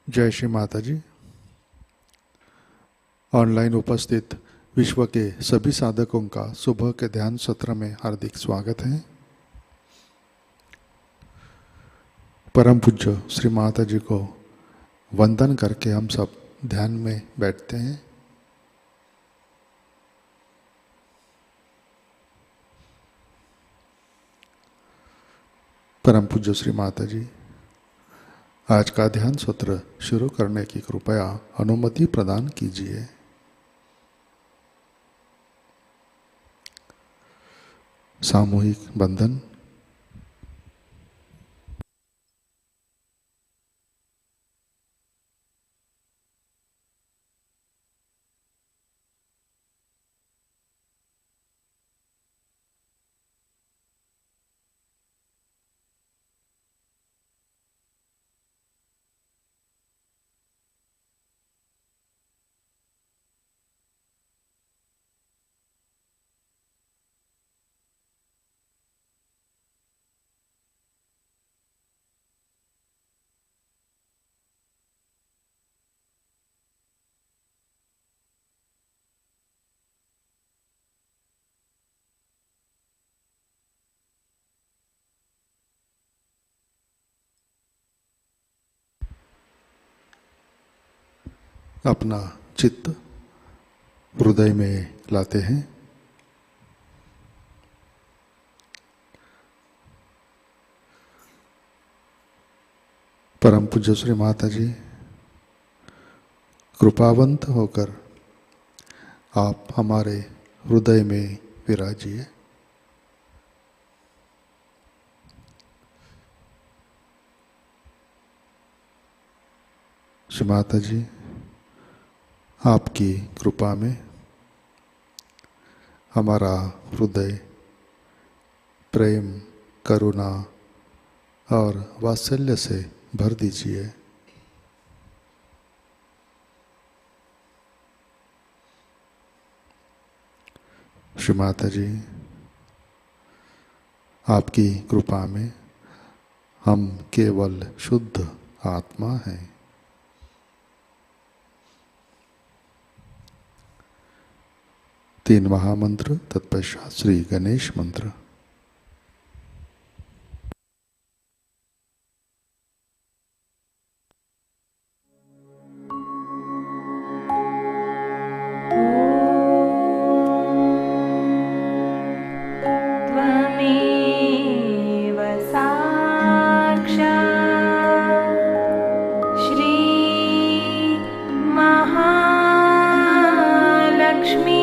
जय श्री माताजी। ऑनलाइन उपस्थित विश्व के सभी साधकों का सुबह के ध्यान सत्र में हार्दिक स्वागत है। परम पूज्य श्री माताजी को वंदन करके हम सब ध्यान में बैठते हैं। परम पूज्य श्री माताजी आज का ध्यान सत्र शुरू करने की कृपया अनुमति प्रदान कीजिए। सामूहिक बंधन। अपना चित्त हृदय में लाते हैं। परम पूज्य श्री माताजी कृपावंत होकर आप हमारे हृदय में विराजिए। श्री माताजी आपकी कृपा में हमारा हृदय प्रेम, करुणा और वात्सल्य से भर दीजिए। श्री माताजी आपकी कृपा में हम केवल शुद्ध आत्मा हैं। तीन महामंत्र तत्पश्चात श्री गणेश मंत्र। महालक्ष्मी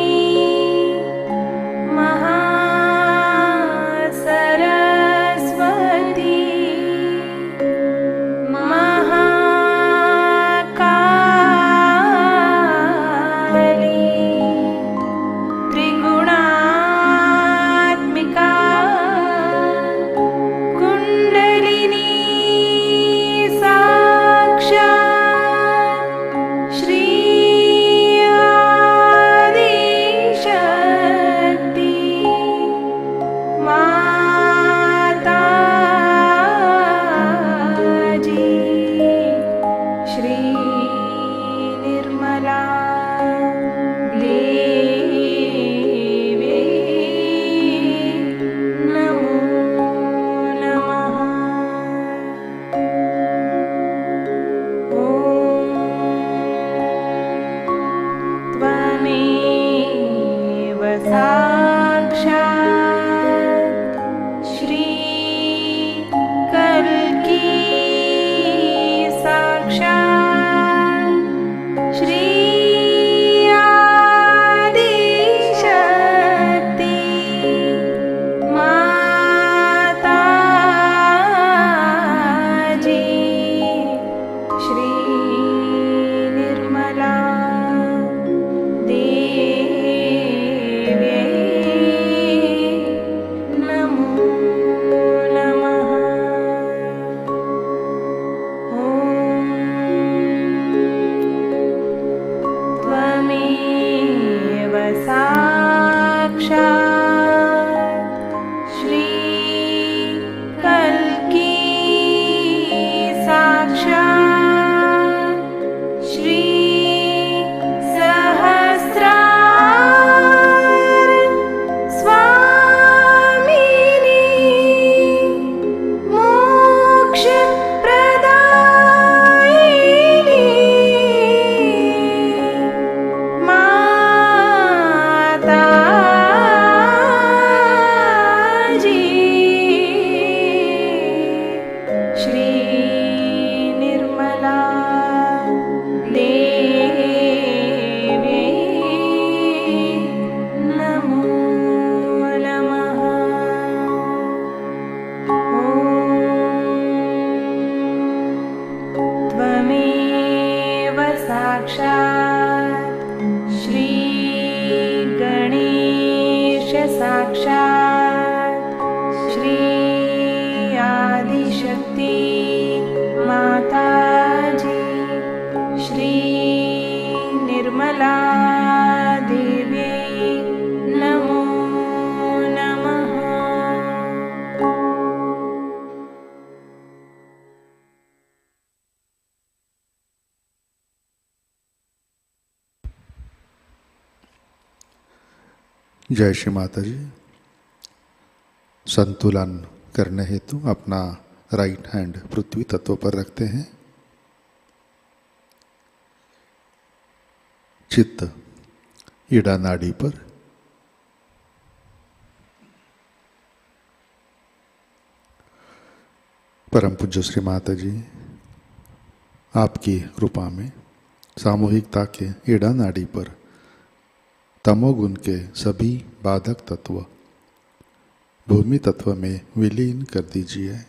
शक्ति माताजी श्री निर्मला देवी नमो नमः। जय श्री माता जी। संतुलन करने हेतु अपना राइट हैंड पृथ्वी तत्व पर रखते हैं। चित्त ईड़ा नाड़ी पर। परम पूज्य श्री माता जी आपकी कृपा में सामूहिकता के ईड़ा नाड़ी पर तमोगुण के सभी बाधक तत्व भूमि तत्व में विलीन कर दीजिए।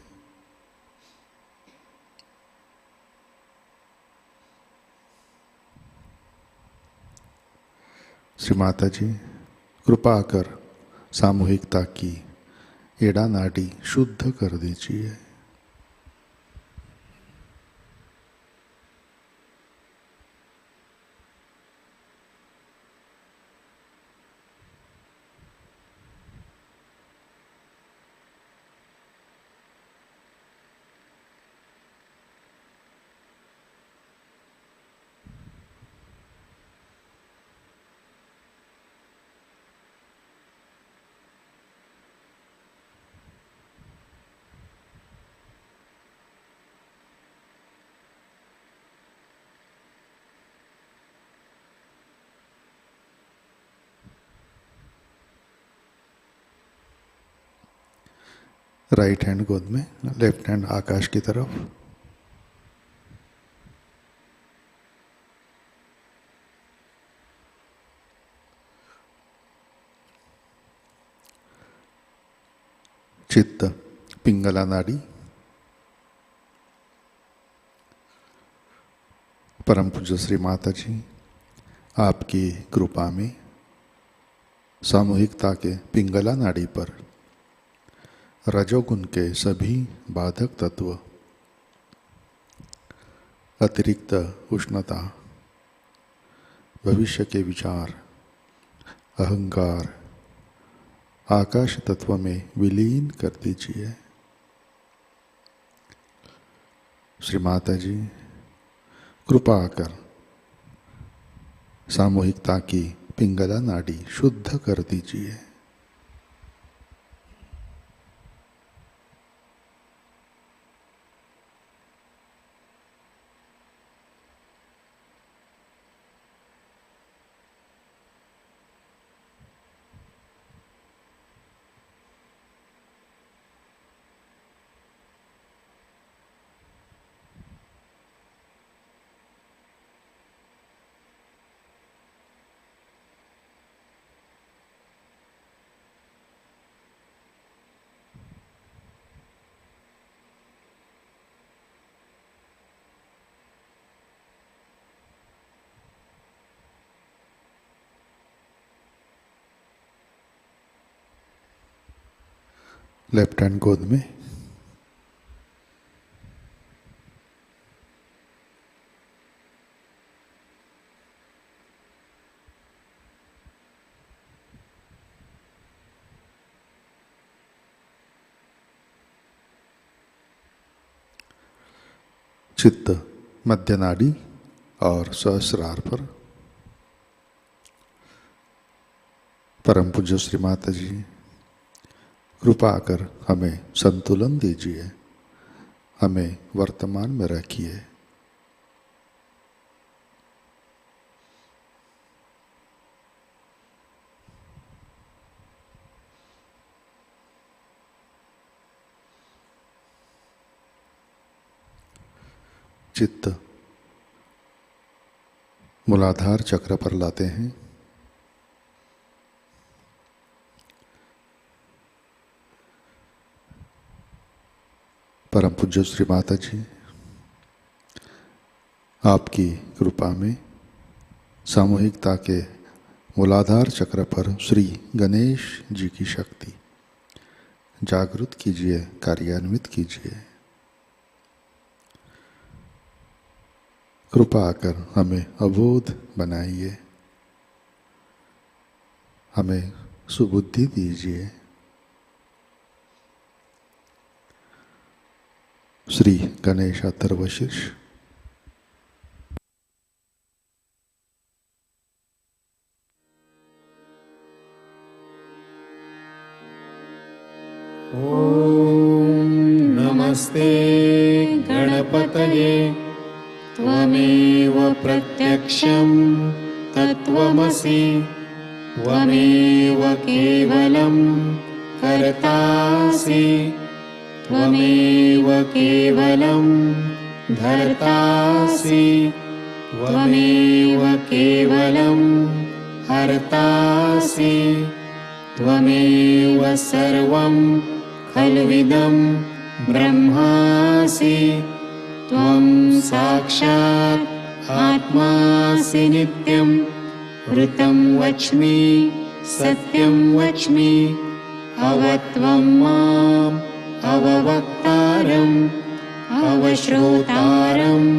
श्री माता जी कृपा कर सामूहिकता की एड़ा नाड़ी शुद्ध कर दीजिए। राइट हैंड गोद में, लेफ्ट हैंड आकाश की तरफ। चित्त पिंगला नाड़ी। परम पूज्य श्री माता जी आपकी कृपा में सामूहिकता के पिंगला नाड़ी पर रजोगुण के सभी बाधक तत्व, अतिरिक्त उष्णता, भविष्य के विचार, अहंकार आकाश तत्व में विलीन कर दीजिए। श्री माता जी कृपा कर सामूहिकता की पिंगला नाड़ी शुद्ध कर दीजिए। लेफ्ट हैंड गोद में। चित्त मध्य नाड़ी और सहस्रार पर। परम पूज्य श्री माता जी कृपा कर हमें संतुलन दीजिए, हमें वर्तमान में रखिए। चित्त मूलाधार चक्र पर लाते हैं। परम पूज्य श्री माता जी आपकी कृपा में सामूहिकता के मूलाधार चक्र पर श्री गणेश जी की शक्ति जागृत कीजिए, कार्यान्वित कीजिए। कृपा कर हमें अबोध बनाइए, हमें सुबुद्धि दीजिए। श्री गणेश अथर्वशीर्ष। ॐ नमस्ते गणपतये त्वमेव प्रत्यक्षं तत्त्वमसि त्वमेव केवलं कर्तासि त्वमेव केवलं धर्तासि त्वमेव केवलं हर्तासि त्वमेव सर्वं खल्विदं ब्रह्मासि त्वं साक्षात् आत्मासि नित्यं ऋतं वच्मि सत्यं वच्मि अवत्वं माम् अववक्तारम् अवश्रोतारम्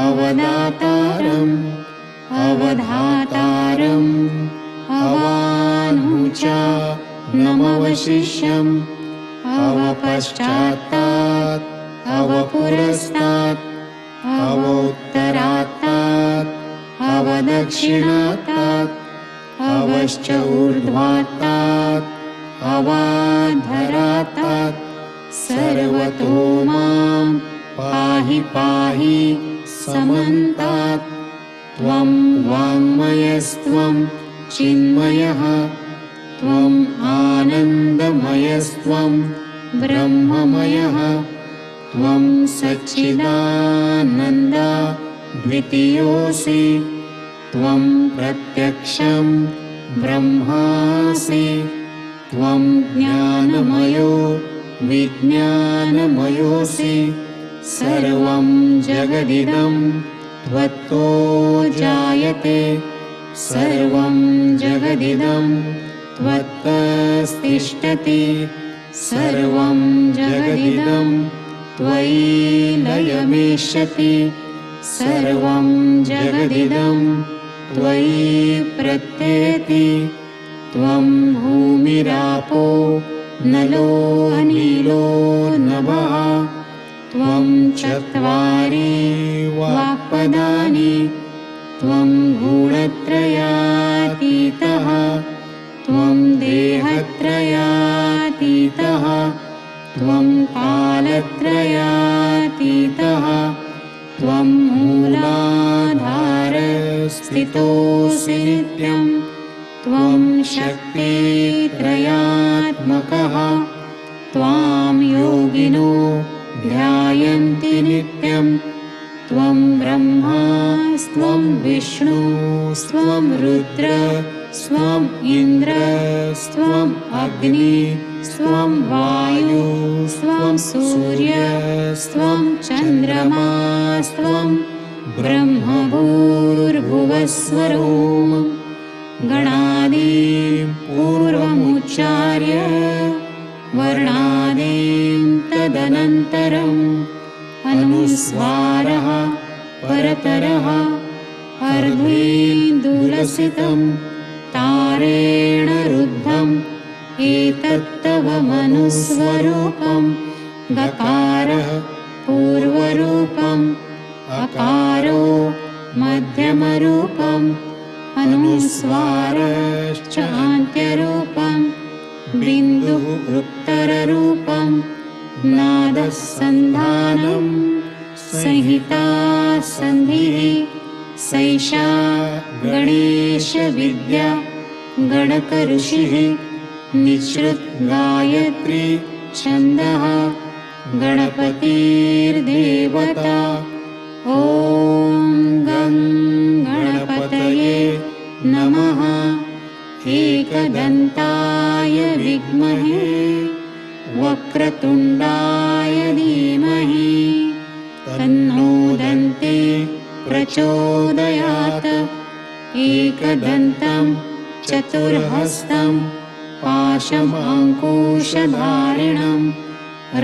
अवदातारम् अवधातारम् अवानुचा नमवशिष्यम् अवपश्चात्तात् अवपुरस्तात् अवोत्तरात्तात् अवदक्षिणात्तात् अवश्च ऊर्ध्वात्तात् अवाधरात्तात् सर्वतो मां पाहि पाहि समन्तात् त्वं वाङ्मयस्त्वं चिन्मयः त्वम् आनन्दमयस्त्वं ब्रह्ममयः त्वं सच्चिदानन्द द्वितीयोऽसि त्वं प्रत्यक्षं ब्रह्मासि त्वं ज्ञानमयो विज्ञानमयोऽसि सर्वं जगदिदं त्वत्तो जायते सर्वं जगदिदं त्वत्तस्तिष्ठति सर्वं जगदिदं त्वयि लयमेष्यति सर्वं जगदिदं त्वयि प्रत्येति त्वं भूमिरापो नलो अनिलो नभः त्वं चत्वारि वाक्पदानि त्वं गुणत्रयातीतः त्वं देहत्रयातीतः त्वं कालत्रयातीतः त्वं मूलाधारस्थितोऽसि नित्यं त्वं शक्तित्रयात्मकः त्वां योगिनो ध्यायन्ति नित्यं त्वं ब्रह्मा स्वं विष्णु स्वं रुद्र स्वं इन्द्र स्वं अग्नि स्वं वायु स्वं सूर्य स्वं चन्द्रमा स्वं ब्रह्मभूर्भुवस्वरोम गणादीं पूर्वमुच्चार्य वर्णादीं तदनन्तरम् अनुस्वारः परतरः अर्धेन्दुलसितं तारेण रुद्धम् एतत्तव मनुस्वरूपं गकारः पूर्वरूपम् अकारो मध्यमरूपम् अनुस्वारश्च अन्त्यरूपं बिन्दुः उत्तररूपं नादः सन्धानं संहिता सन्धिः सैषा गणेशविद्या गणकऋषिः निःश्रुत गायत्री छन्दः गणपतिर्देवता ॐ गं गणपतये नमः एकदन्ताय विद्महे वक्रतुण्डाय धीमहि तन्नो दन्ते प्रचोदयात् एकदन्तं चतुर्हस्तं पाशमङ्कुशधारिणं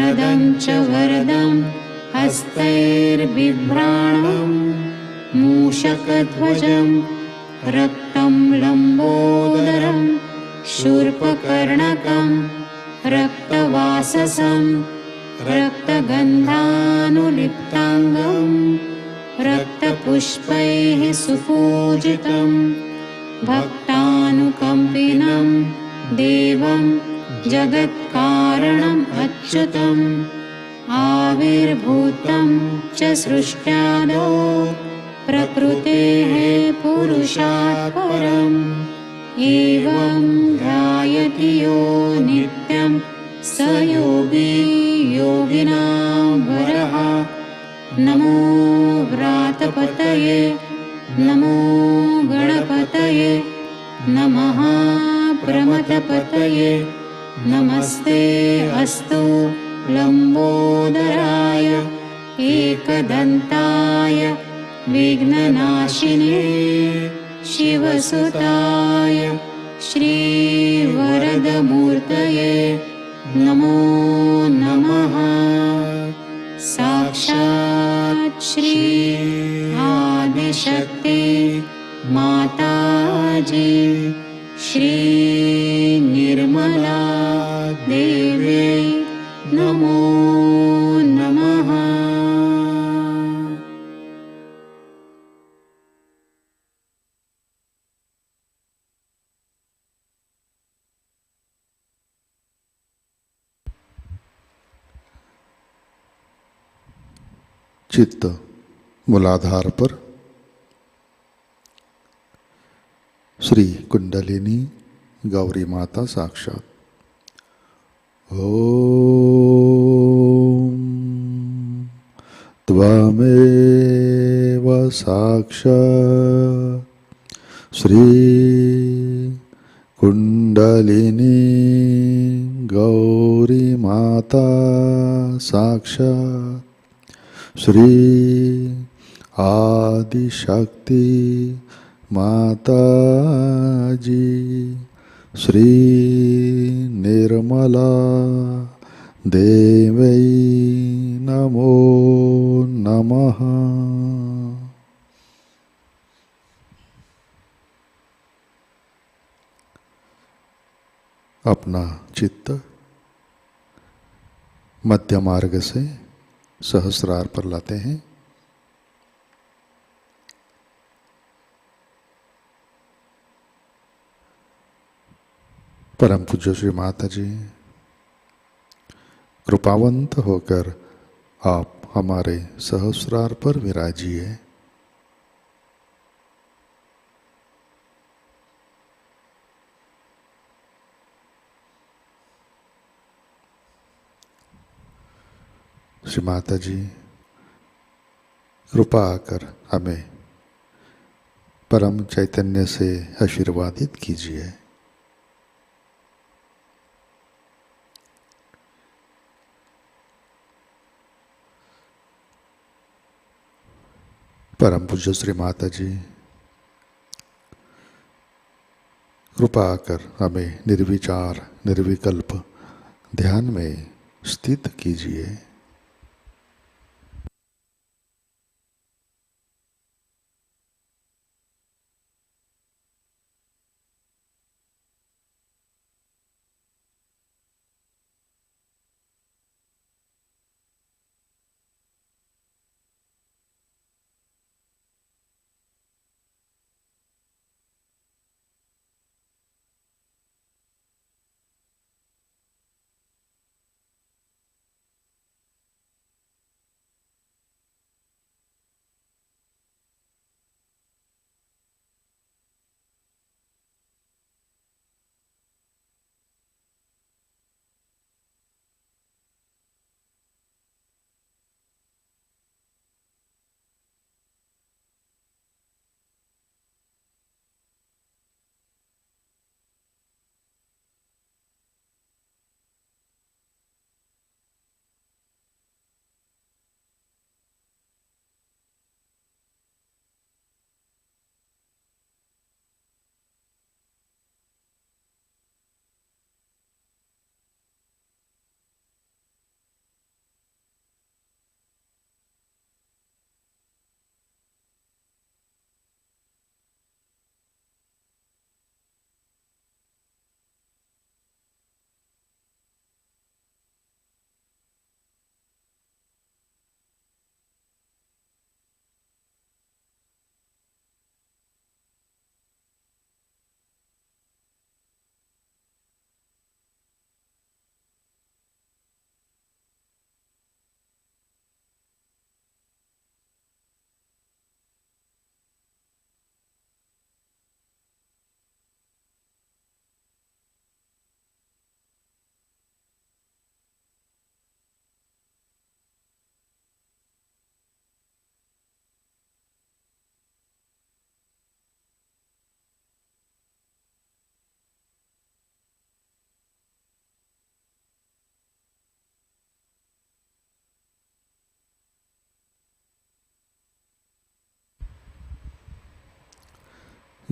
रदं च वरदं हस्तैर्बिभ्राणं मूषकध्वजं रक्तं लम्बोदरं शूर्पकर्णकं रक्तवाससं रक्तगन्धानुलिप्ताङ्गं रक्तपुष्पैः सुपूजितं भक्तानुकम्पिनं देवं जगत्कारणम् अच्युतम् आविर्भूतं च सृष्ट्यादौ प्रकृतेः पुरुषात् परम् एवं ध्यायति यो नित्यं स योगी योगिनां वरः। नमो व्रातपतये नमो गणपतये नमः प्रमथपतये नमस्ते अस्तु लम्बोदराय एकदन्ताय विघ्ननाशिने शिवसुताय श्रीवरदमूर्तये नमो नमः। साक्षात् श्री आदिशक्ति माताजी श्री निर्मला देवी नमो नमः। चित्त मूलाधार पर श्री कुंडलिनी गौरी माता साक्षात। ओम त्वमेव साक्षात् श्री कुंडलिनी गौरी माता साक्षात् श्री आदिशक्ति माताजी श्री निर्मला देवी नमो नमः। अपना चित्त मध्य मार्ग से सहस्रार पर लाते हैं। परम पूज्य श्री माता जी, कृपावंत होकर आप हमारे सहस्रार पर विराजिए। श्री माता जी, कृपा आकर हमें परम चैतन्य से आशीर्वादित कीजिए। परम पूज्य श्री माता जी, कृपा आकर हमें निर्विचार निर्विकल्प ध्यान में स्थित कीजिए।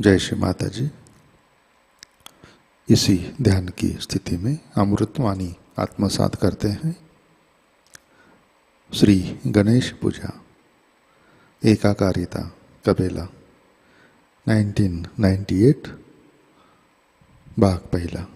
जय श्री माताजी। इसी ध्यान की स्थिति में अमृतवाणी आत्मसात करते हैं। श्री गणेश पूजा, एकाकारिता, कबेला, 1998, भाग पहला।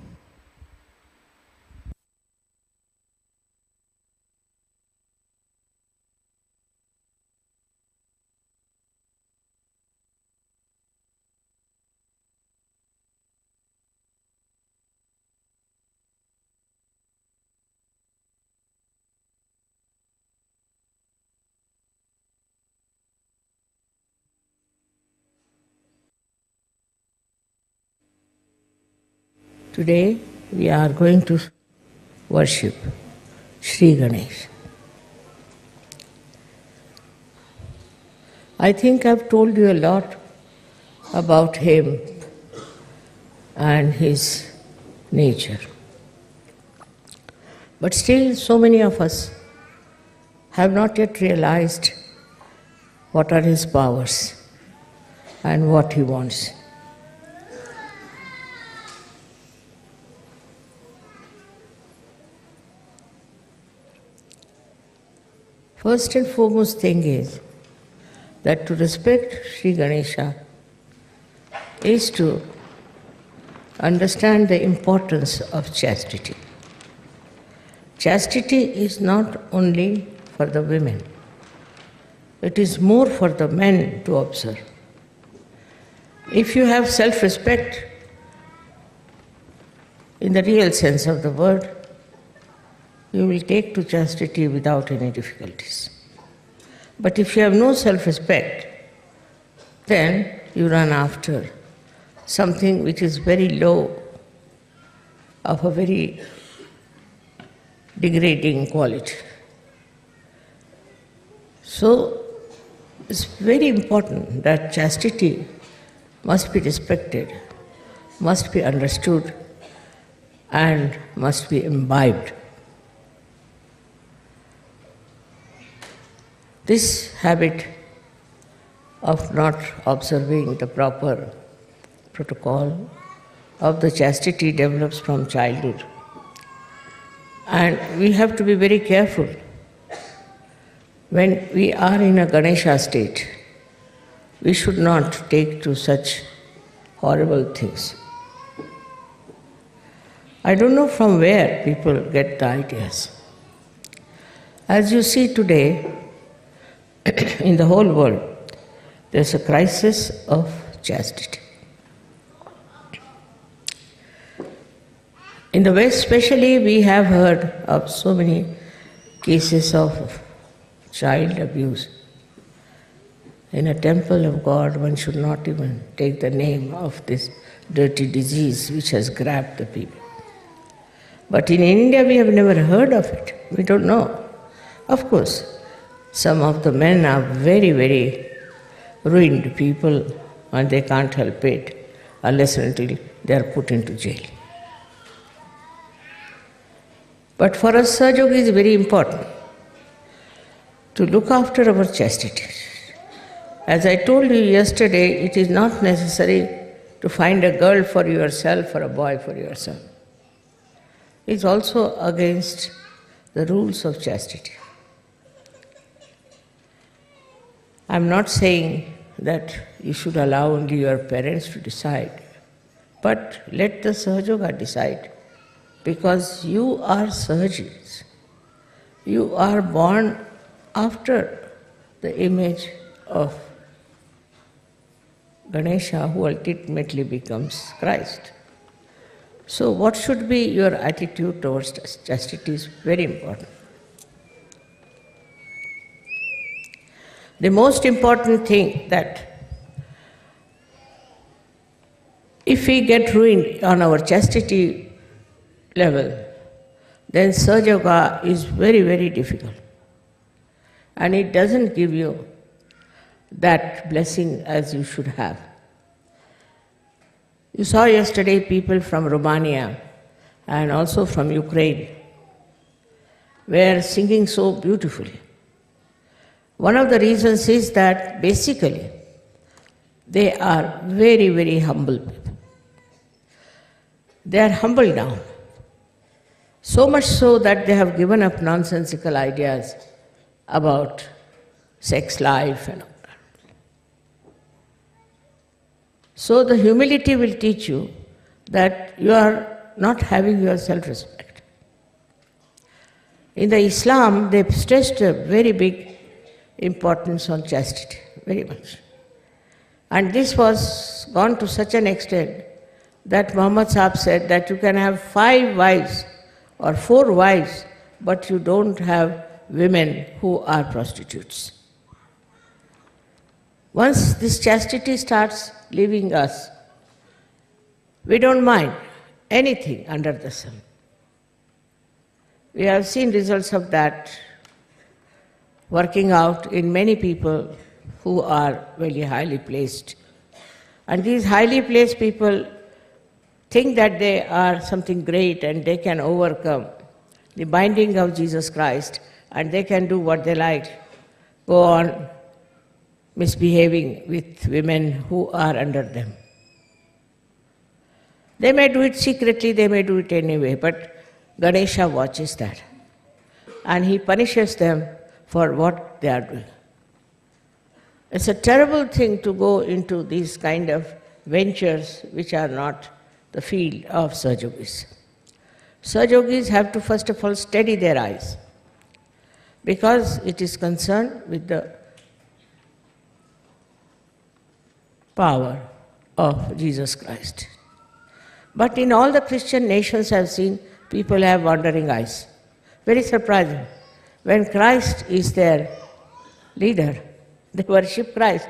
Today we are going to worship Shri Ganesha. I think I've told you a lot about him and his nature. But still so many of us have not yet realized what are his powers and what he wants. First and foremost thing is that to respect Shri Ganesha is to understand the importance of chastity. Chastity is not only for the women, it is more for the men to observe. If you have self-respect in the real sense of the word, you will take to chastity without any difficulties. But if you have no self-respect, then you run after something which is very low, of a very degrading quality. So it's very important that chastity must be respected, must be understood, and must be imbibed. This habit of not observing the proper protocol of the chastity develops from childhood. And we have to be very careful when we are in a Ganesha state. We should not take to such horrible things. I don't know from where people get the ideas. As you see today, in the whole world, there's a crisis of chastity. In the West especially, we have heard of so many cases of child abuse. In a temple of God, one should not even take the name of this dirty disease which has grabbed the people. But in India, we have never heard of it. We don't know. Of course, some of the men are very, very ruined people and they can't help it unless and until they are put into jail. But for us, Sahajayoga is very important to look after our chastity. As I told you yesterday, it is not necessary to find a girl for yourself or a boy for yourself. It's also against the rules of chastity. I'm not saying that you should allow only your parents to decide, but let the Sahajayoga decide, because you are Sahajis. You are born after the image of Ganesha, who ultimately becomes Christ. So what should be your attitude towards chastity is very important. The most important thing that if we get ruined on our chastity level, then Sahajayoga is very, very difficult. And it doesn't give you that blessing as you should have. You saw yesterday people from Romania and also from Ukraine were singing so beautifully. One of the reasons is that basically They are very, very humble people. They are humble down. So much so that they have given up nonsensical ideas about sex life and all that. So the humility will teach you that you are not having your self-respect. In the Islam, they stressed a very big importance on chastity, very much. And this was gone to such an extent that Muhammad Sahib said that you can have 5 wives or 4 wives, but you don't have women who are prostitutes. Once this chastity starts leaving us, we don't mind anything under the sun. We have seen results of that working out in many people who are very highly placed. And these highly placed people think that they are something great and they can overcome the binding of Jesus Christ and they can do what they like, go on misbehaving with women who are under them. They may do it secretly, they may do it anyway, but Ganesha watches that and he punishes them for what they are doing. It's a terrible thing to go into these kind of ventures which are not the field of Sahajogis. Sahajogis have to first of all steady their eyes because it is concerned with the power of Jesus Christ. But in all the Christian nations I have seen people have wandering eyes. Very surprising. When Christ is their leader, they worship Christ,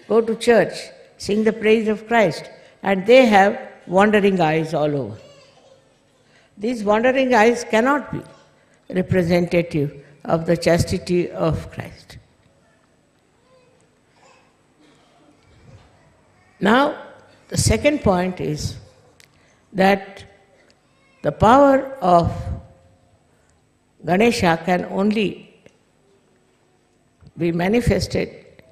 go to church, sing the praise of Christ, and they have wandering eyes all over. These wandering eyes cannot be representative of the chastity of Christ. Now, the second point is that the power of Ganesha can only be manifested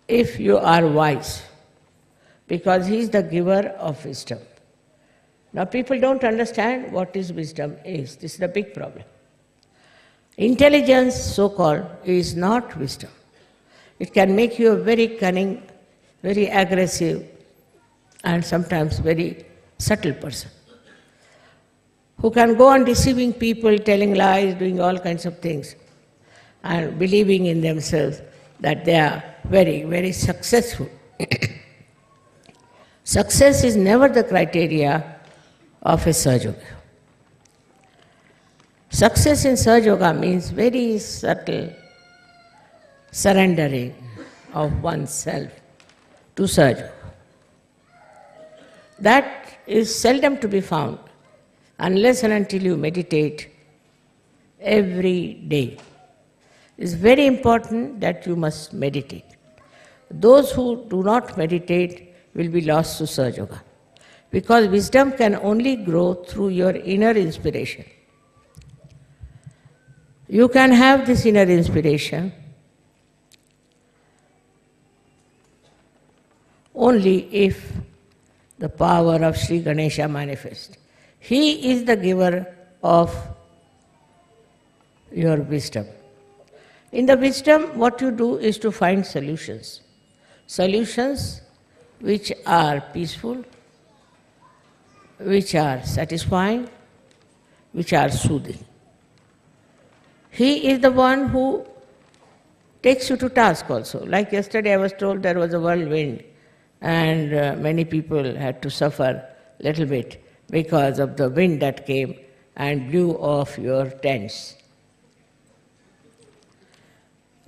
if you are wise, because he is the giver of wisdom. Now people don't understand what is wisdom is. This is the big problem. Intelligence, so-called, is not wisdom. It can make you a very cunning, very aggressive, and sometimes very subtle person who can go on deceiving people, telling lies, doing all kinds of things, and believing in themselves that they are very, very successful. Success is never the criteria of a Sahajayoga. Success in Sahajayoga means very subtle surrendering of oneself to Sahajayoga. That is seldom to be found unless and until you meditate every day. It's very important that you must meditate. Those who do not meditate will be lost to Sahajayoga, because wisdom can only grow through your inner inspiration. You can have this inner inspiration only if the power of Shri Ganesha manifests. He is the giver of your wisdom. In the wisdom, what you do is to find solutions. Solutions which are peaceful, which are satisfying, which are soothing. He is the one who takes you to task also. Like yesterday I was told there was a whirlwind and many people had to suffer a little bit because of the wind that came and blew off your tents.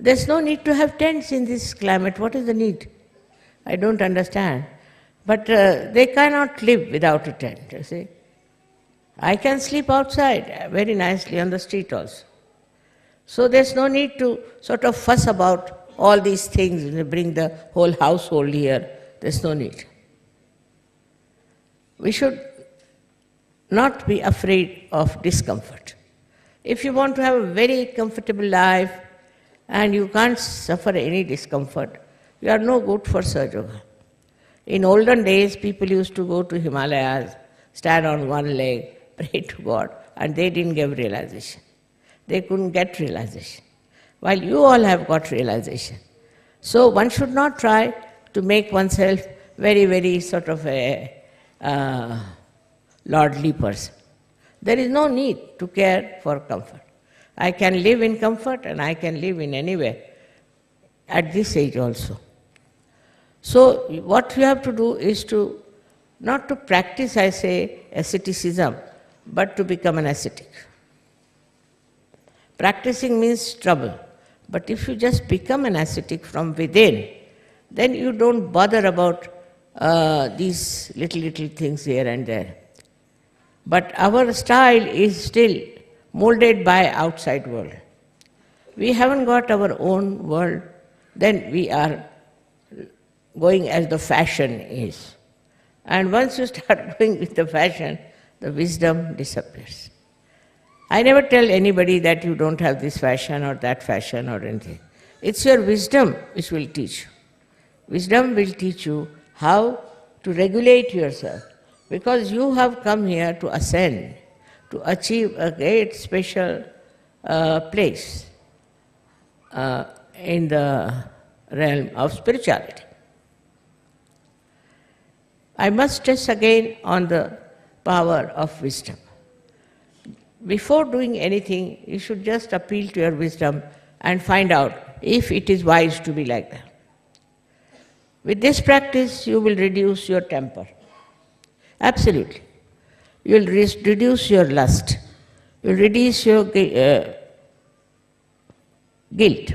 There's no need to have tents in this climate. What is the need? I don't understand. But they cannot live without a tent, you see. I can sleep outside very nicely on the street also. So there's no need to sort of fuss about all these things, bring the whole household here. There's no need. We should not be afraid of discomfort. If you want to have a very comfortable life and you can't suffer any discomfort, You are no good for Sahajayoga. In olden days, people used to go to Himalayas, stand on one leg, pray to God, and they didn't get realization. They couldn't get realization. While you all have got realization. So one should not try to make oneself very, very sort of a lordly person. There is no need to care for comfort. I can live in comfort and I can live in anywhere, at this age also. So what you have to do is to, not to practice, I say, asceticism, but to become an ascetic. Practicing means trouble. But if you just become an ascetic from within, then you don't bother about these little things here and there. But our style is still molded by outside world. We haven't got our own world, then we are going as the fashion is. And once you start going with the fashion, the wisdom disappears. I never tell anybody that you don't have this fashion or that fashion or anything. It's your wisdom which will teach you. Wisdom will teach you how to regulate yourself, because you have come here to ascend, to achieve a great special place in the realm of spirituality. I must stress again on the power of wisdom. Before doing anything, you should just appeal to your wisdom and find out if it is wise to be like that. With this practice, you will reduce your temper. Absolutely. You will reduce your lust. You will reduce your guilt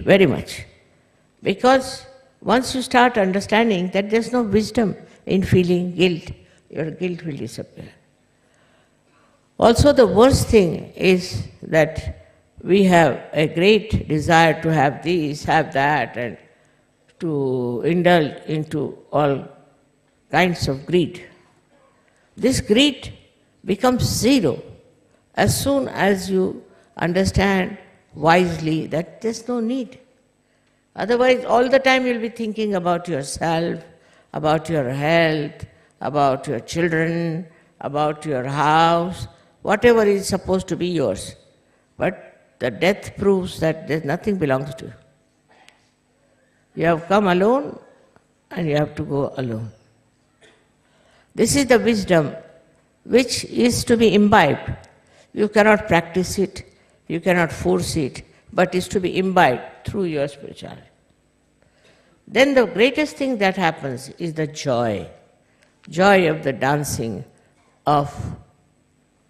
very much. Because once you start understanding that there is no wisdom in feeling guilt, your guilt will disappear. Also, the worst thing is that we have a great desire to have this, have that, and to indulge into all kinds of greed. This greed becomes zero as soon as you understand wisely that there's no need. Otherwise, all the time you'll be thinking about yourself, about your health, about your children, about your house, whatever is supposed to be yours. But the death proves that there's nothing belongs to you. You have come alone and you have to go alone. This is the wisdom which is to be imbibed. You cannot practice it, you cannot force it, but is to be imbibed through your spirituality. Then the greatest thing that happens is the joy of the dancing of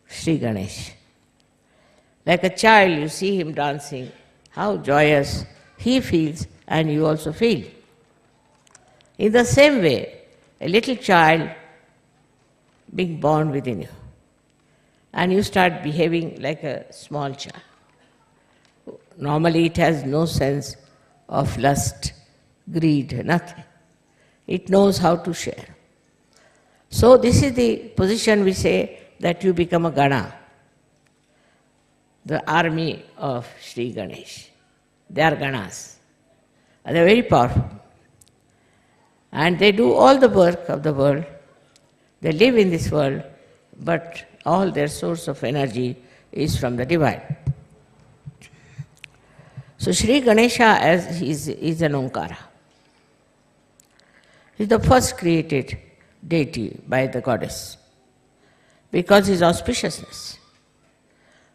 Shri Ganesha. Like a child, you see him dancing, how joyous he feels and you also feel. In the same way, a little child being born within you, and you start behaving like a small child. Normally it has no sense of lust, greed, nothing. It knows how to share. So this is the position we say that you become a Gana, the army of Shri Ganesh. They are Ganas. They are very powerful. And they do all the work of the world. They live in this world, but all their source of energy is from the divine. So Shri Ganesha is an Omkara. He is the first created deity by the goddess because his auspiciousness.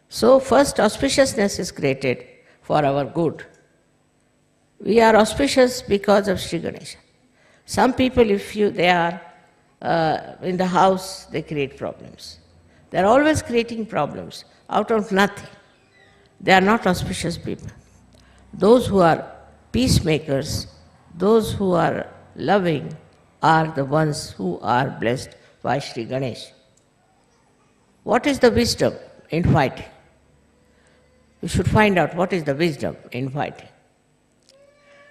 So first auspiciousness is created for our good. We are auspicious because of Shri Ganesha. Some people, they are in the house, they create problems. They are always creating problems out of nothing. They are not auspicious people. Those who are peacemakers, those who are loving, are the ones who are blessed by Shri Ganesh. What is the wisdom in fighting? You should find out what is the wisdom in fighting.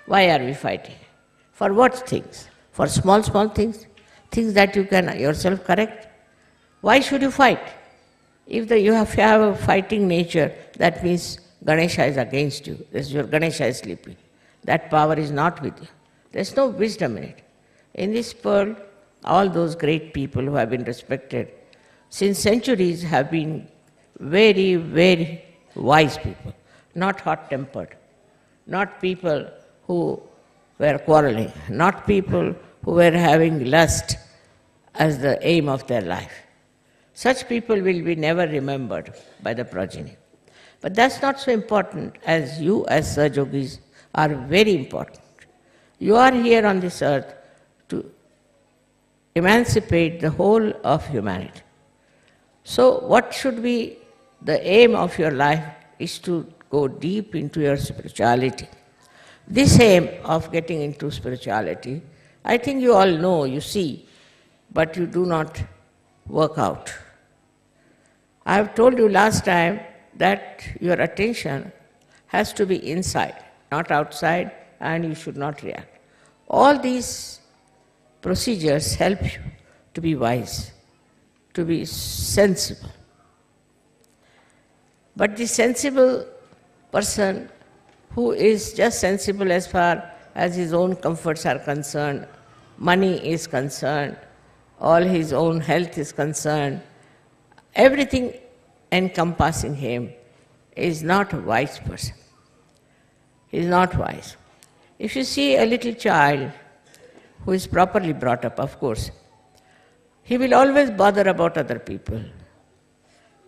Why are we fighting? For what things? For small things? Things that you can yourself correct? Why should you fight? If you have a fighting nature, that means Ganesha is against you. Your Ganesha is sleeping. That power is not with you. There's no wisdom in it. In this world, all those great people who have been respected since centuries have been very, very wise people, not hot-tempered, not people who were quarreling, not people who were having lust as the aim of their life. Such people will be never remembered by the progeny. But that's not so important, as you as Sahajogis are very important. You are here on this earth to emancipate the whole of humanity. So what should be the aim of your life is to go deep into your spirituality. This aim of getting into spirituality, I think you all know, you see, but you do not work out. I have told you last time that your attention has to be inside, not outside, and you should not react. All these procedures help you to be wise, to be sensible. But the sensible person who is just sensible as far as his own comforts are concerned, money is concerned, all his own health is concerned, everything encompassing him is not a wise person. He is not wise. If you see a little child who is properly brought up, of course, he will always bother about other people.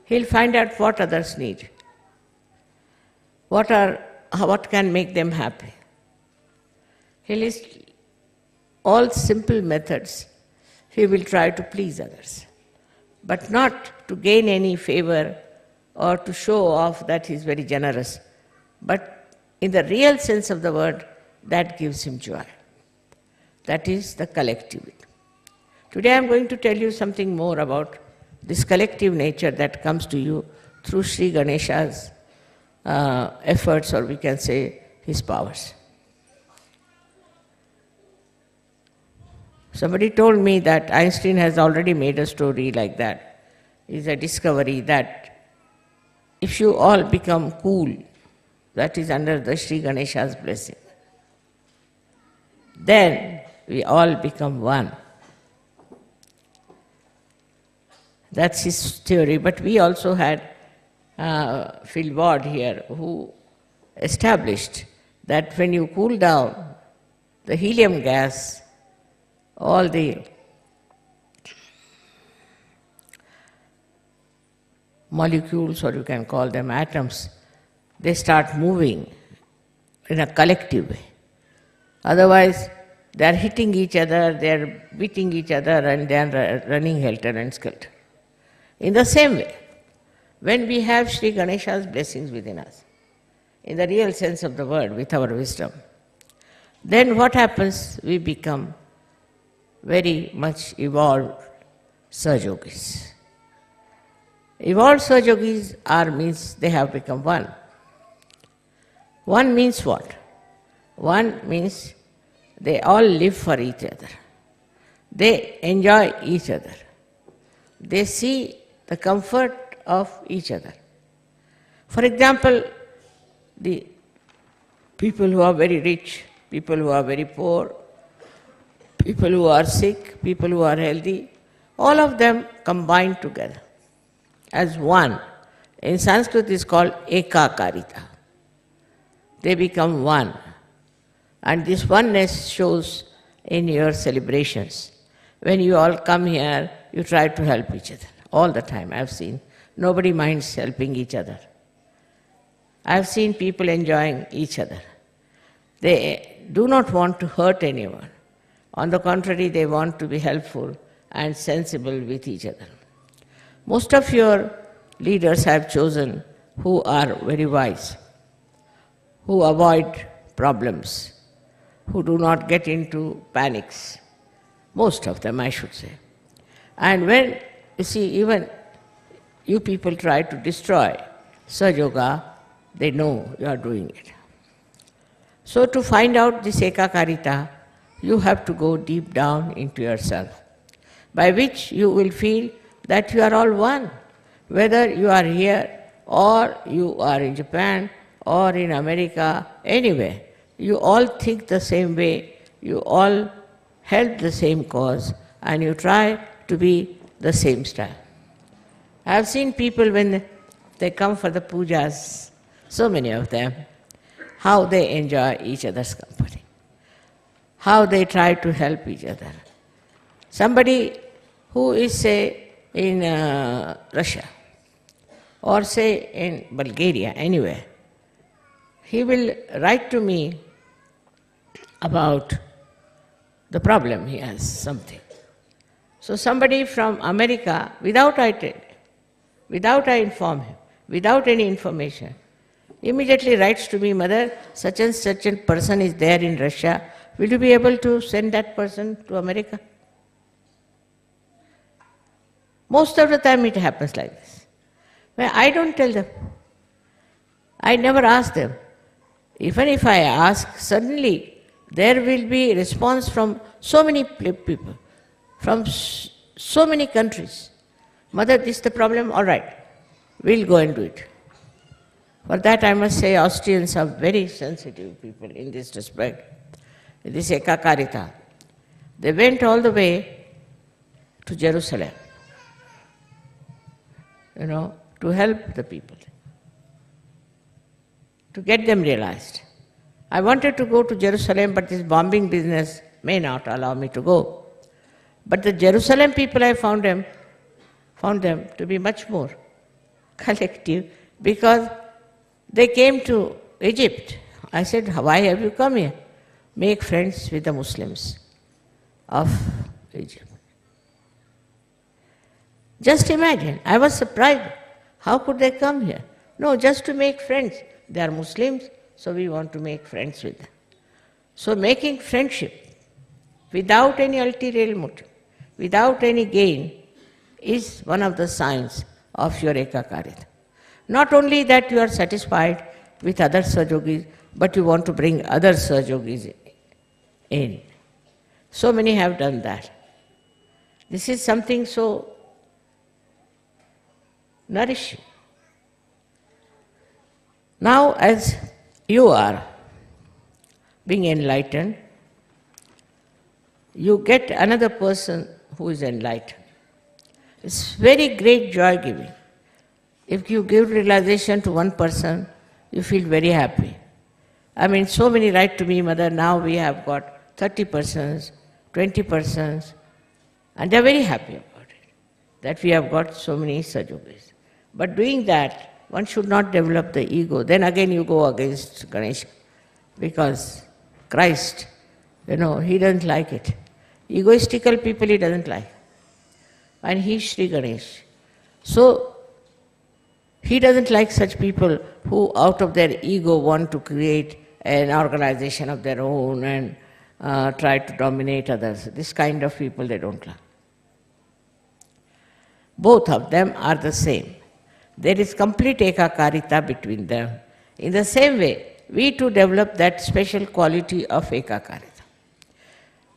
He'll find out what others need, what can make them happy. He'll list all simple methods. He will try to please others, but not to gain any favor or to show off that he's very generous. But in the real sense of the word, that gives him joy. That is the collectivity. Today I'm going to tell you something more about this collective nature that comes to you through Shri Ganesha's efforts, or we can say his powers. Somebody told me that Einstein has already made a story like that. It's a discovery that if you all become cool, that is under the Shri Ganesha's blessing, then we all become one. That's his theory. But we also had Phil Ward here, who established that when you cool down the helium gas, all the molecules, or you can call them atoms, they start moving in a collective way. Otherwise, they are hitting each other, they are beating each other, and they are running helter and skelter. In the same way, when we have Shri Ganesha's blessings within us, in the real sense of the word, with our wisdom, then what happens? We become very much evolved Sahajogis. Evolved Sahajogis means they have become one. One means what? One means they all live for each other. They enjoy each other. They see the comfort of each other. For example, the people who are very rich, people who are very poor, people who are sick, people who are healthy, all of them combine together as one. In Sanskrit it is called Ekakarita. They become one. And this oneness shows in your celebrations. When you all come here, you try to help each other. All the time, I've seen. Nobody minds helping each other. I've seen people enjoying each other. They do not want to hurt anyone. On the contrary, they want to be helpful and sensible with each other. Most of your leaders have chosen who are very wise, who avoid problems, who do not get into panics. Most of them, I should say. And when, you see, even you people try to destroy Sahajayoga, they know you are doing it. So to find out this Ekakarita, you have to go deep down into yourself, by which you will feel that you are all one. Whether you are here, or you are in Japan, or in America, anywhere, you all think the same way, you all help the same cause and you try to be the same style. I have seen people when they come for the pujas, so many of them, how they enjoy each other's company, how they try to help each other. Somebody who is, say, in Russia, or say in Bulgaria, anywhere, he will write to me about the problem he has, something. So somebody from America, without I inform him, without any information, immediately writes to me, Mother, such and such a person is there in Russia, will you be able to send that person to America? Most of the time it happens like this. Well, I don't tell them. I never ask them. Even if I ask, suddenly there will be response from so many people, from so many countries. Mother, this is the problem, all right, we'll go and do it. For that I must say Austrians are very sensitive people in this respect. This Ekakarita. They went all the way to Jerusalem, to help the people, to get them realized. I wanted to go to Jerusalem, but this bombing business may not allow me to go. But the Jerusalem people, I found them to be much more collective, because they came to Egypt. I said, why have you come here? Make friends with the Muslims of Egypt. Just imagine, I was surprised. How could they come here? No, just to make friends. They are Muslims, so we want to make friends with them. So making friendship without any ulterior motive, without any gain, is one of the signs of your Ekakarita. Not only that you are satisfied with other Sahajogis, but you want to bring other Sahajogis in. So many have done that. This is something so nourishing. Now, as you are being enlightened, you get another person who is enlightened. It's very great joy giving. If you give realization to one person, you feel very happy. I mean, so many write to me, Mother, now we have got 30 persons, 20 persons, and they are very happy about it, that we have got so many Sahajogis. But doing that, one should not develop the ego. Then again you go against Ganesha, because Christ, he doesn't like it. Egoistical people he doesn't like. And he is Shri Ganesh. So, he doesn't like such people who out of their ego want to create an organization of their own and try to dominate others. This kind of people they don't like. Both of them are the same. There is complete Ekakarita between them. In the same way, we too develop that special quality of Ekakarita.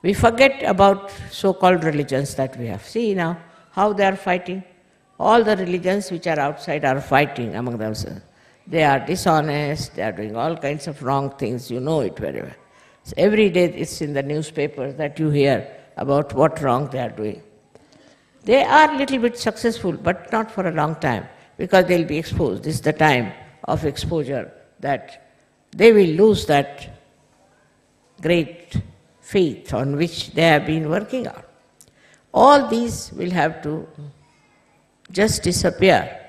We forget about so-called religions that we have. See now how they are fighting. All the religions which are outside are fighting among themselves. They are dishonest, they are doing all kinds of wrong things, you know it very well. So every day it's in the newspapers that you hear about what wrong they are doing. They are a little bit successful, but not for a long time, because they'll be exposed. This is the time of exposure that they will lose that great faith on which they have been working on. All these will have to just disappear,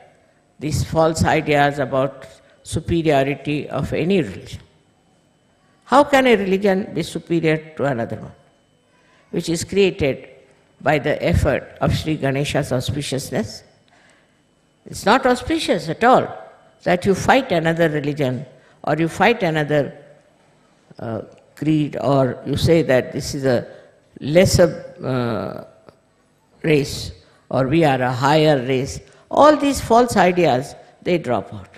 these false ideas about superiority of any religion. How can a religion be superior to another one, which is created by the effort of Shri Ganesha's auspiciousness? It's not auspicious at all that you fight another religion or you fight another creed, or you say that this is a lesser race or we are a higher race. All these false ideas, they drop out.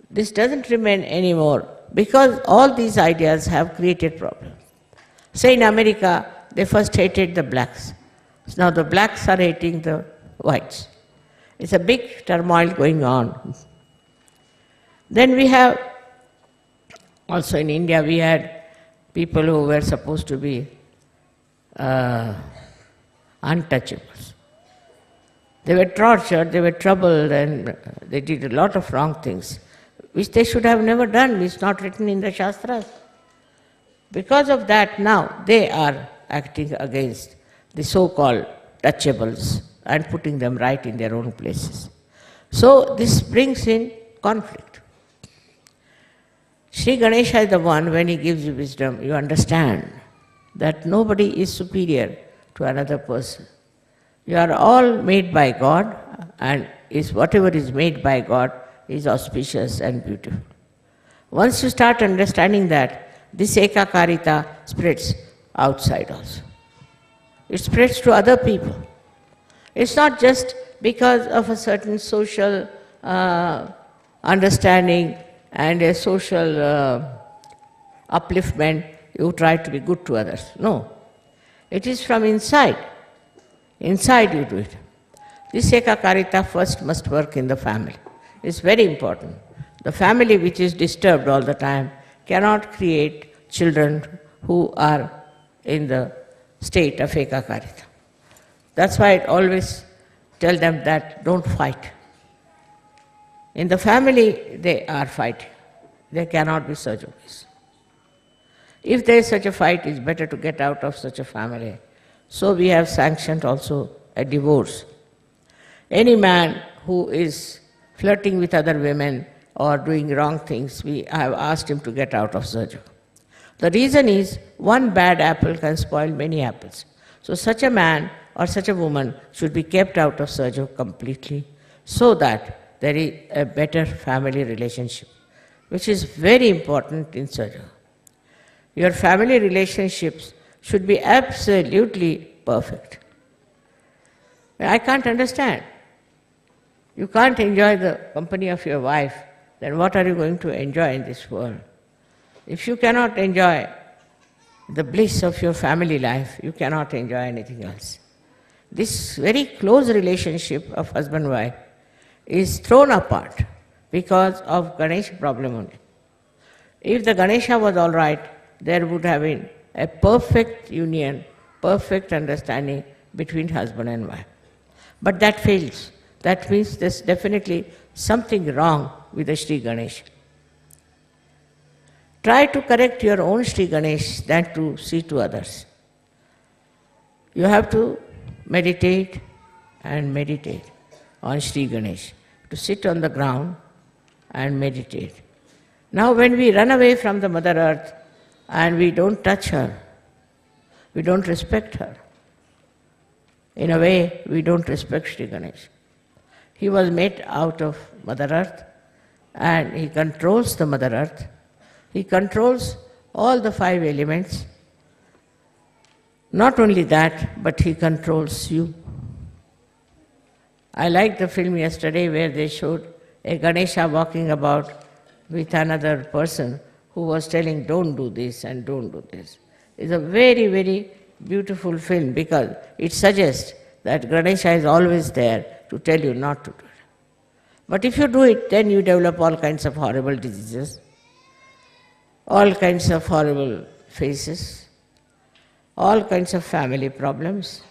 This doesn't remain anymore because all these ideas have created problems. Say in America, they first hated the blacks. Now the blacks are hating the whites. It's a big turmoil going on. Then we have, also in India, we had people who were supposed to be untouchables. They were tortured, they were troubled, and they did a lot of wrong things, which they should have never done. It's not written in the Shastras. Because of that, now they are acting against the so-called touchables and putting them right in their own places. So this brings in conflict. Shri Ganesha is the one, when he gives you wisdom, you understand that nobody is superior to another person. You are all made by God, and whatever is made by God is auspicious and beautiful. Once you start understanding that, this Ekakarita spreads outside also. It spreads to other people. It's not just because of a certain social understanding and a social upliftment you try to be good to others. No. It is from inside. Inside you do it. This Ekakarita first must work in the family. It's very important. The family which is disturbed all the time cannot create children who are in the state of Ekakarita. That's why I always tell them that don't fight. In the family, they are fighting. There cannot be such a peace. If there is such a fight, it's better to get out of such a family. So we have sanctioned also a divorce. Any man who is flirting with other women or doing wrong things, we have asked him to get out of Sahajayoga. The reason is, one bad apple can spoil many apples. So such a man or such a woman should be kept out of Sahajayoga completely, so that there is a better family relationship, which is very important in Sahajayoga. Your family relationships should be absolutely perfect. I can't understand. You can't enjoy the company of your wife, then what are you going to enjoy in this world? If you cannot enjoy the bliss of your family life, you cannot enjoy anything else. This very close relationship of husband-wife is thrown apart because of Ganesha problem only. If the Ganesha was all right, there would have been a perfect union, perfect understanding between husband and wife. But that fails. That means there's definitely something wrong with the Shri Ganesha. Try to correct your own Shri Ganesh than to see to others. You have to meditate and meditate on Shri Ganesh. To sit on the ground and meditate. Now when we run away from the Mother Earth and we don't touch her, we don't respect her. In a way, we don't respect Shri Ganesh. He was made out of Mother Earth and he controls the Mother Earth. He controls all the 5 elements. Not only that, but he controls you. I liked the film yesterday where they showed a Ganesha walking about with another person who was telling, don't do this and don't do this. It's a very, very beautiful film because it suggests that Ganesha is always there to tell you not to do it. But if you do it, then you develop all kinds of horrible diseases, all kinds of horrible faces, all kinds of family problems.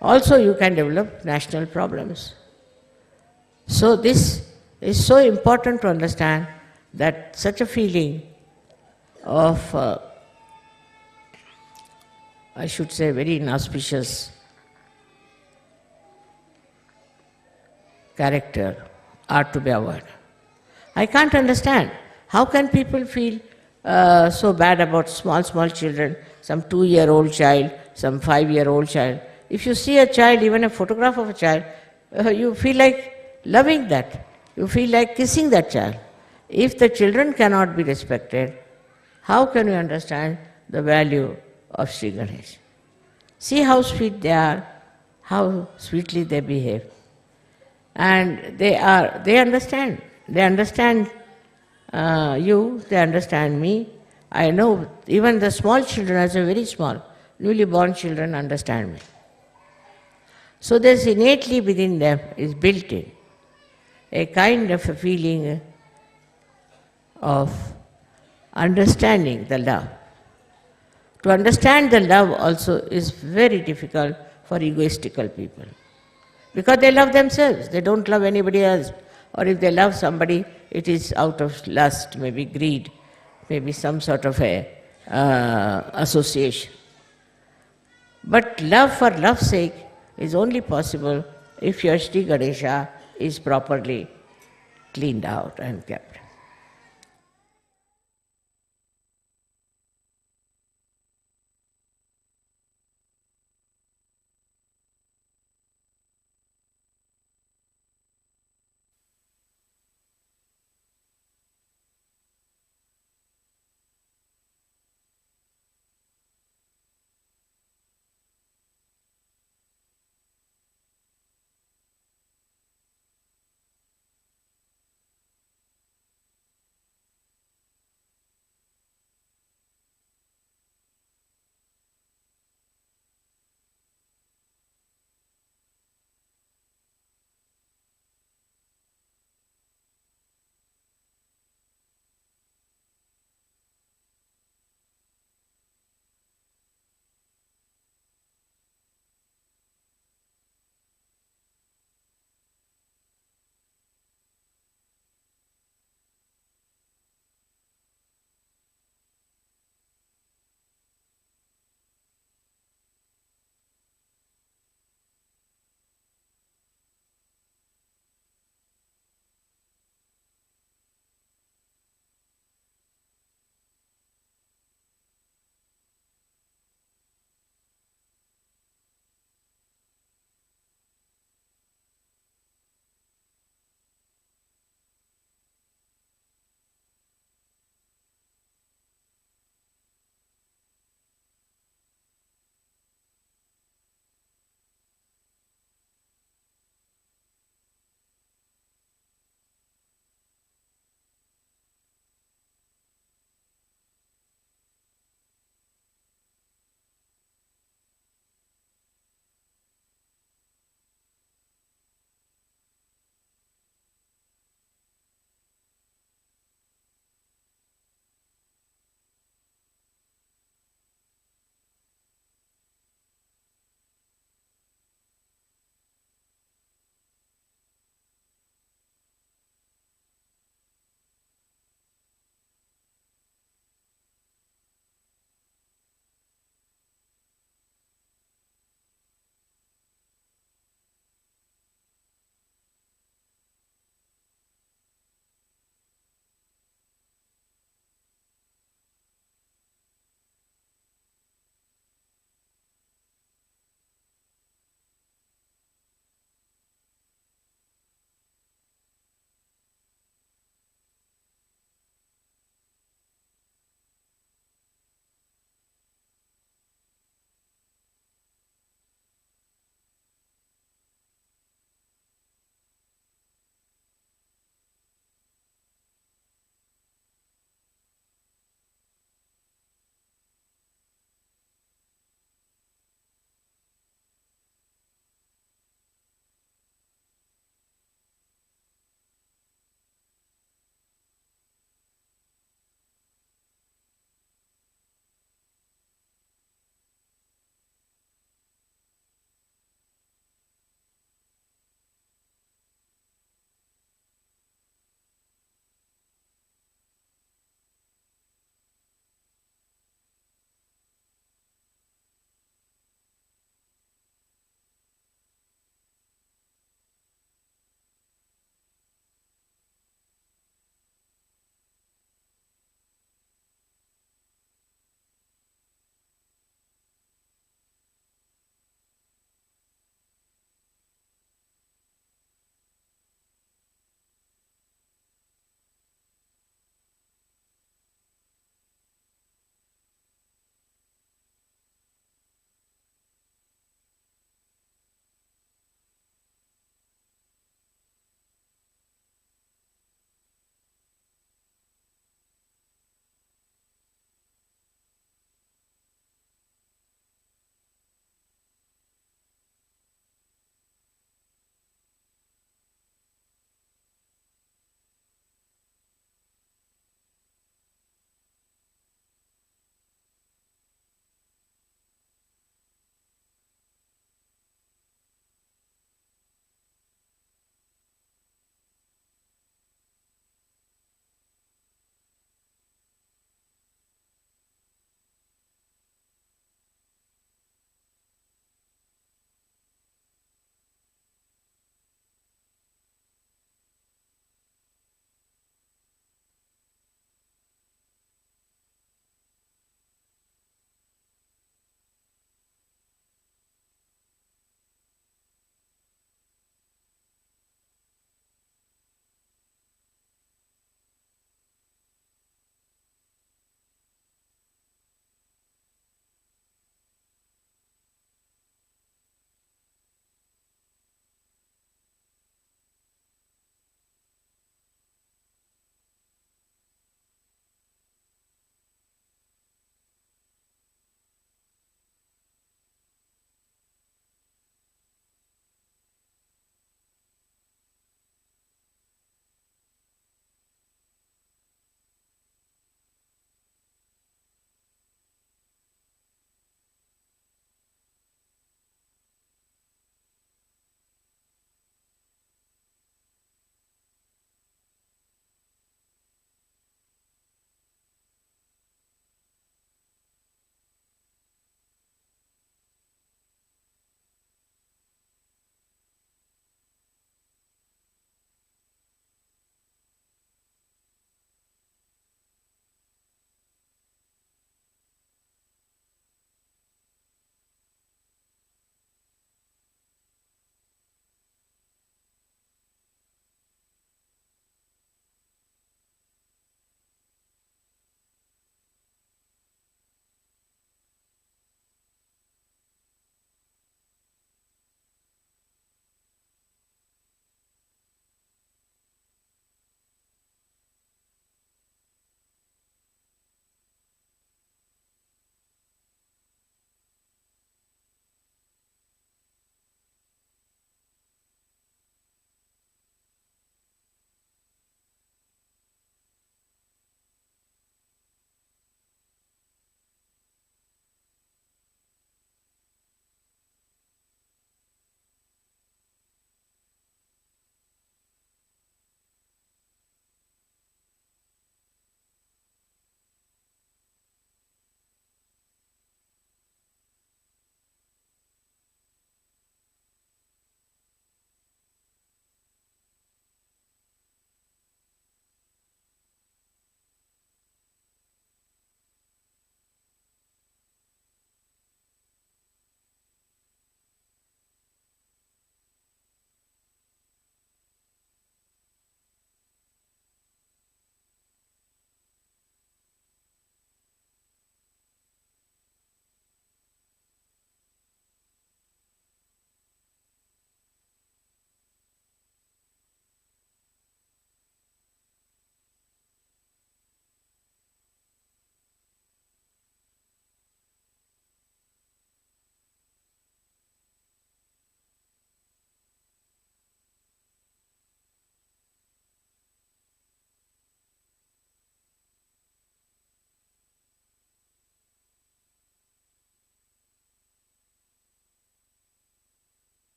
Also you can develop national problems. So this is so important to understand that such a feeling of, I should say, very inauspicious character are to be avoided. I can't understand. How can people feel so bad about small children, some 2-year-old child, some 5-year-old child? If you see a child, even a photograph of a child, you feel like loving that. You feel like kissing that child. If the children cannot be respected, how can you understand the value of Shri Ganesh? See how sweet they are, how sweetly they behave. And they understand. They understand you, they understand me. I know even the small children, as a very small, newly born children understand me. So there's innately within them, is built in, a kind of a feeling of understanding the love. To understand the love also is very difficult for egoistical people. Because they love themselves, they don't love anybody else. Or if they love somebody, it is out of lust, maybe greed, maybe some sort of a association. But love for love's sake is only possible if your Shri Ganesha is properly cleaned out and kept.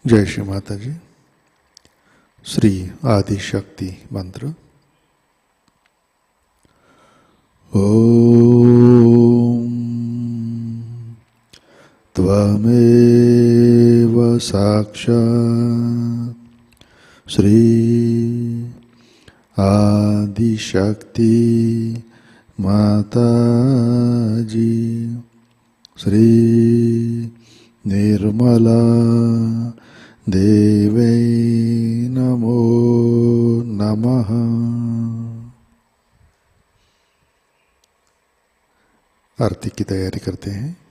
जय श्री माता जी। श्री आदि शक्ति मंत्र। ओम त्वमेव साक्षात् श्री आदि शक्ति माताजी श्री निर्मला देवै नमो नमः। आरती की तैयारी करते हैं।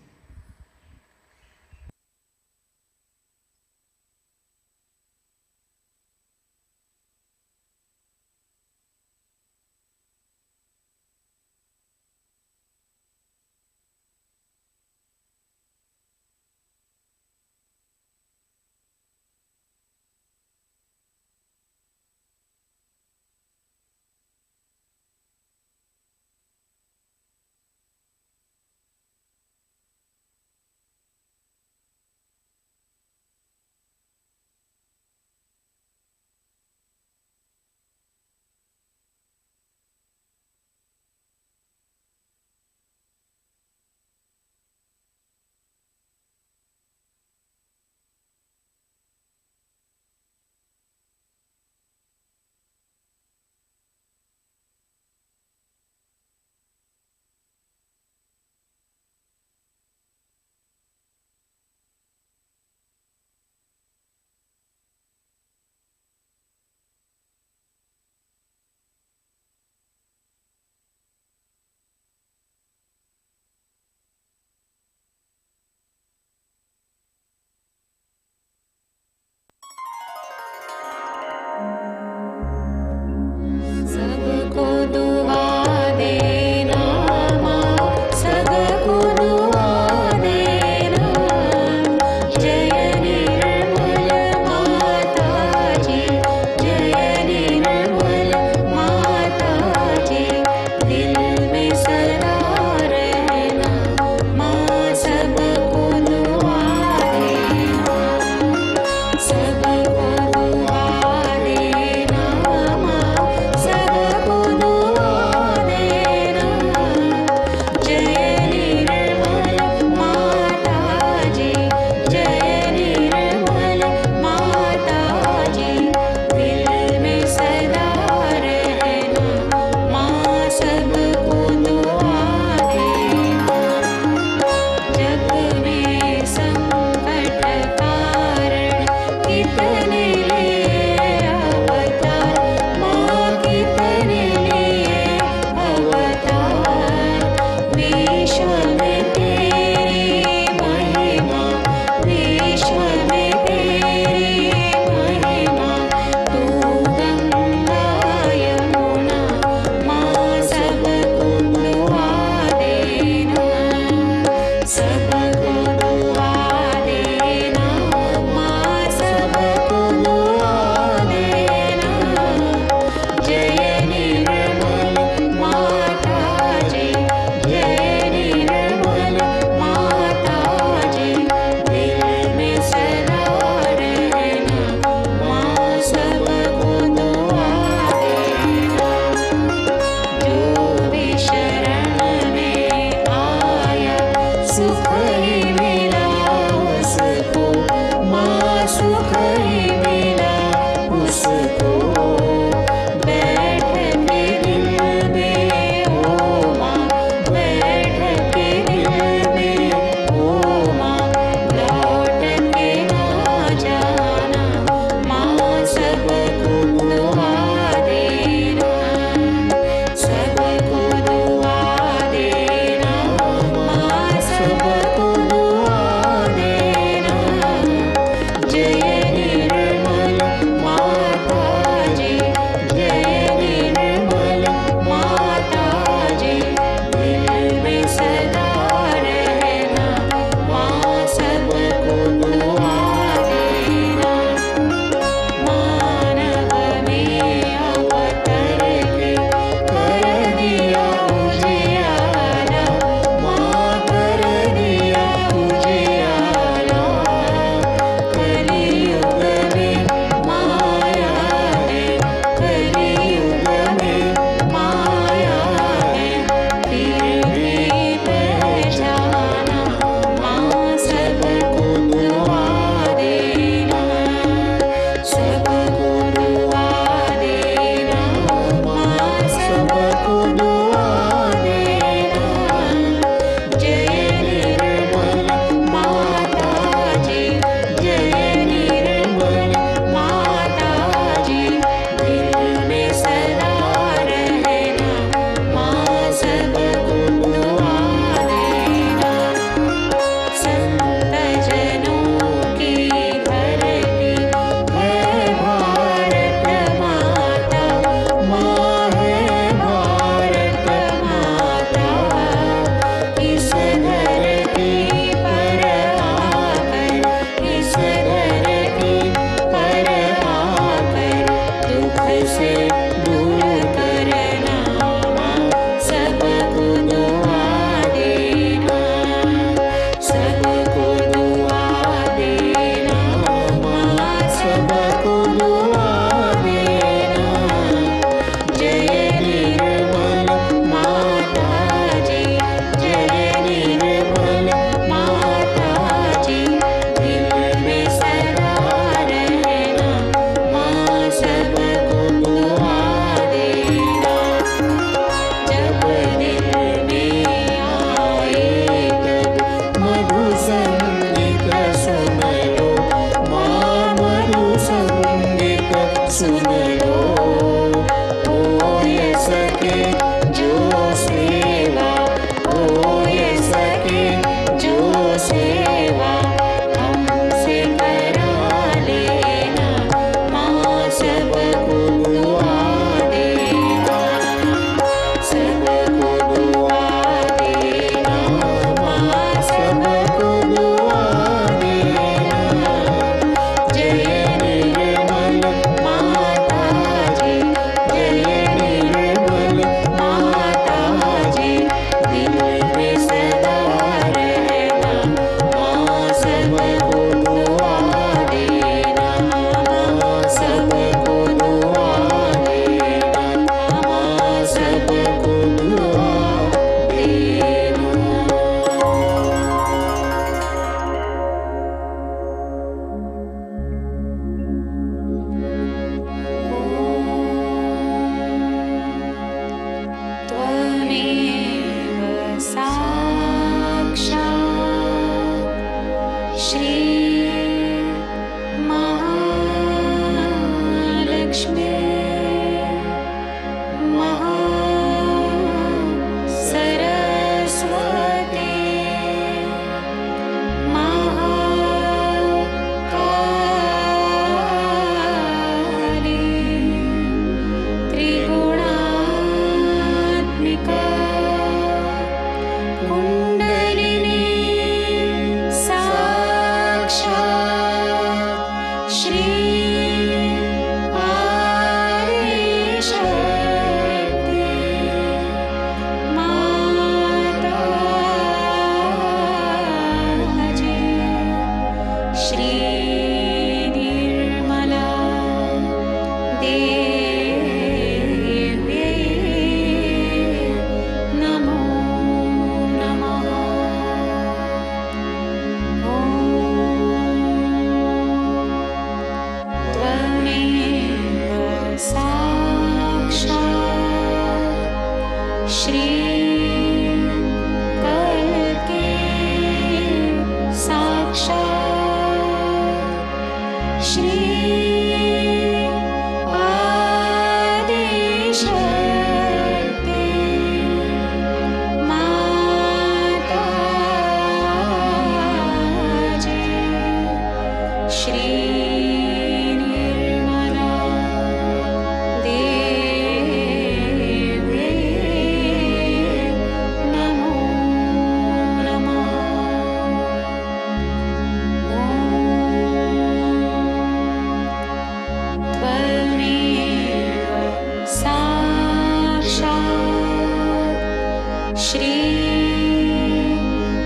श्री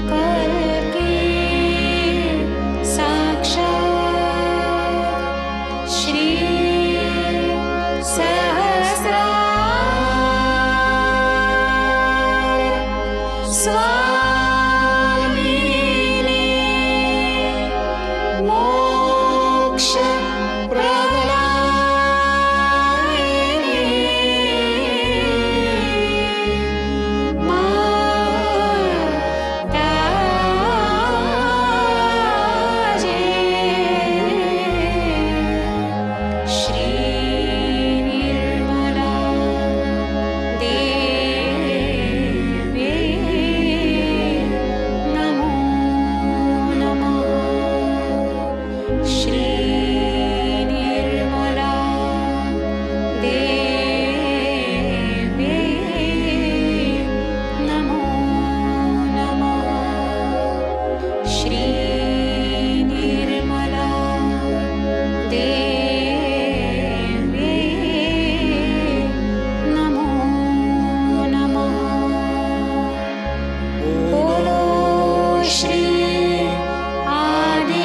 करके साक्षात् श्री सहस्रार स्वामिने मोक्ष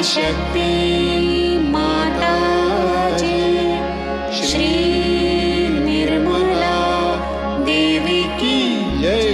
शक्ति माताजी श्री निर्मला देवी की जय।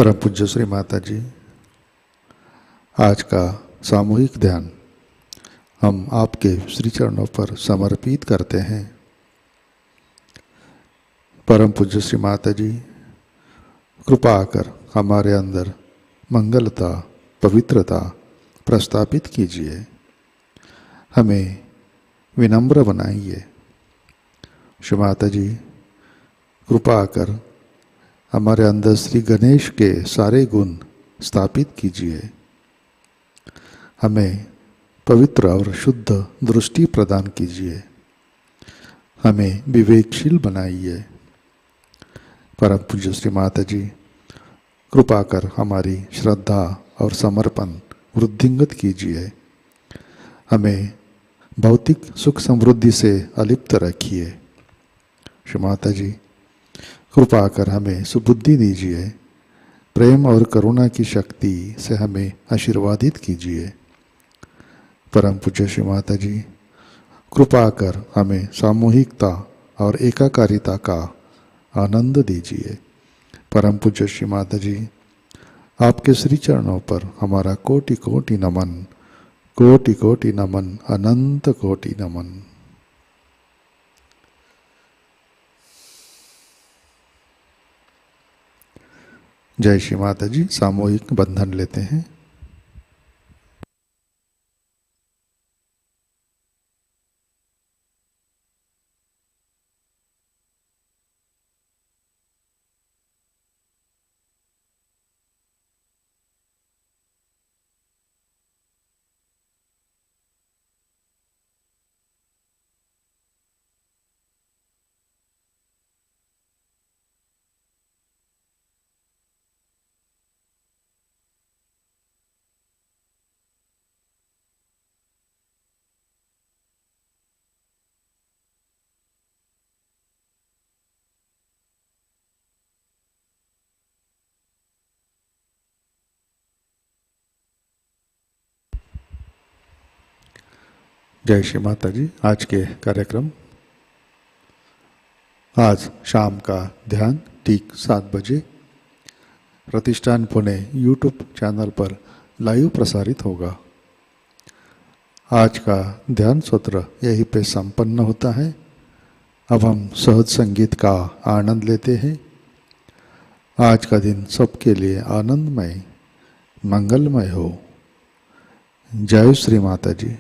परम पूज्य श्री माताजी, आज का सामूहिक ध्यान हम आपके श्री चरणों पर समर्पित करते हैं। परम पूज्य श्री माताजी, कृपा कर हमारे अंदर मंगलता, पवित्रता प्रस्थापित कीजिए, हमें विनम्र बनाइए। श्री माताजी, कृपा कर हमारे अंदर श्री गणेश के सारे गुण स्थापित कीजिए, हमें पवित्र और शुद्ध दृष्टि प्रदान कीजिए, हमें विवेकशील बनाइए। परम पूज्य श्री माताजी, कृपा कर हमारी श्रद्धा और समर्पण वृद्धिंगत कीजिए, हमें भौतिक सुख समृद्धि से अलिप्त रखिए। श्री माताजी, कृपा कर हमें सुबुद्धि दीजिए, प्रेम और करुणा की शक्ति से हमें आशीर्वादित कीजिए। परम पूज्य श्री माताजी, कृपा कर हमें सामूहिकता और एकाकारिता का आनंद दीजिए। परम पूज्य श्री माताजी, आपके श्री चरणों पर हमारा कोटि कोटि नमन, कोटि कोटि नमन, अनंत कोटि नमन। जय श्री माताजी। सामूहिक बंधन लेते हैं। जय श्री माता जी। आज के कार्यक्रम, आज शाम का ध्यान ठीक 7 बजे प्रतिष्ठान पुणे यूट्यूब चैनल पर लाइव प्रसारित होगा। आज का ध्यान सत्र यहीं पे संपन्न होता है। अब हम सहज संगीत का आनंद लेते हैं। आज का दिन सबके लिए आनंदमय, मंगलमय हो। जय श्री माता जी।